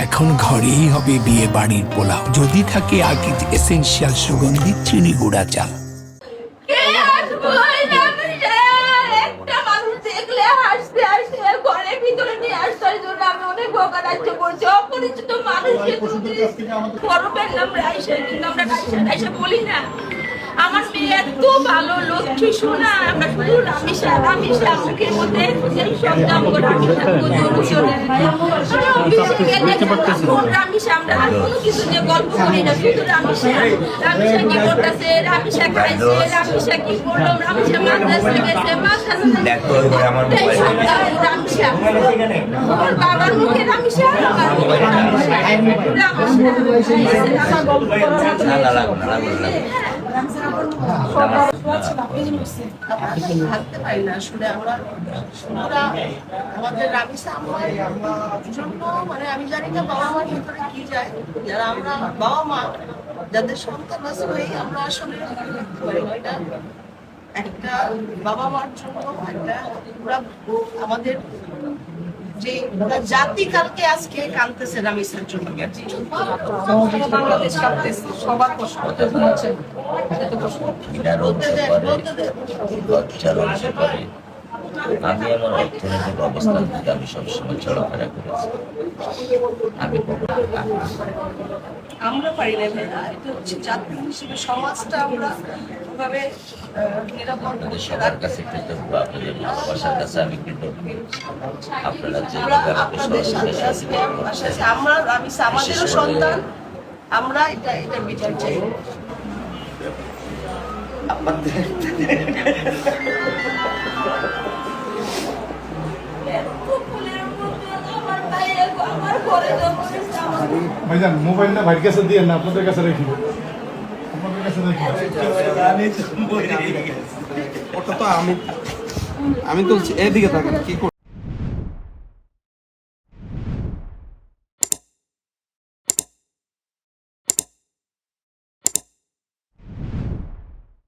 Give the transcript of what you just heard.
এখন ঘরেই হবে বিয়ে বাড়ির পোলাও, যদি থাকে আকিজ এসেনশিয়াল সুগন্ধি চিনি গুঁড়া চাল। আমার মেয়ে এত ভালো লক্ষ্মী শোনা, আমরা শুধু রামিসা রামিসা মুখের মধ্যে শব্দ রামিসা, আমরা আর কোনো কিছু নিয়ে গল্প করি না, শুধু রামিসা রামিসা কি করতেছে, রামিসা খাইছে, রামিসা কি করলো, রামিসা মাদ্রাসা গেছে, রামিসা ওর বাবার মুখে রামিসা, থাকতে পারি না আসলে আমরা আমাদের রামিসা আমার জন্য, মানে আমি জানি না বাবা মার ভিতরে কি যায়, যারা আমরা বাবা মা যাদের সন্তান আছে আমরা আসলে এটা একটা বাবা মার জন্য একটা পুরা আমাদের যে জাতি কালকে আজকে কাঁদতেছে রামিসার জন্য, বাংলাদেশ কাঁদতেছে, সবার কষ্ট হচ্ছে। আমি আমার অর্থনৈতিক অবস্থান থেকে আমি সবসময় চলাফেরা করেছি। আমি আমরা পারি না ভাইয়া, এটা হচ্ছে জাতি হিসেবে সমাজটা আমরা ওইভাবে নিরাপদ সবার কাছে কৃতজ্ঞ, আপনাদের ভালোবাসার কাছে আমি কৃতজ্ঞ। আপনারা যে আপনাদের সাথে আছি, আমরা রামিসা আমাদেরও সন্তান, আমরা এটা বিচার চাই। ভাইজান মোবাইলটা ভাইয়ের কাছে দিয়ে না, আপনাদের কাছে রেখে আপনাদের কাছে রেখে। ওটা তো আমি তো এদিকে থাকি কি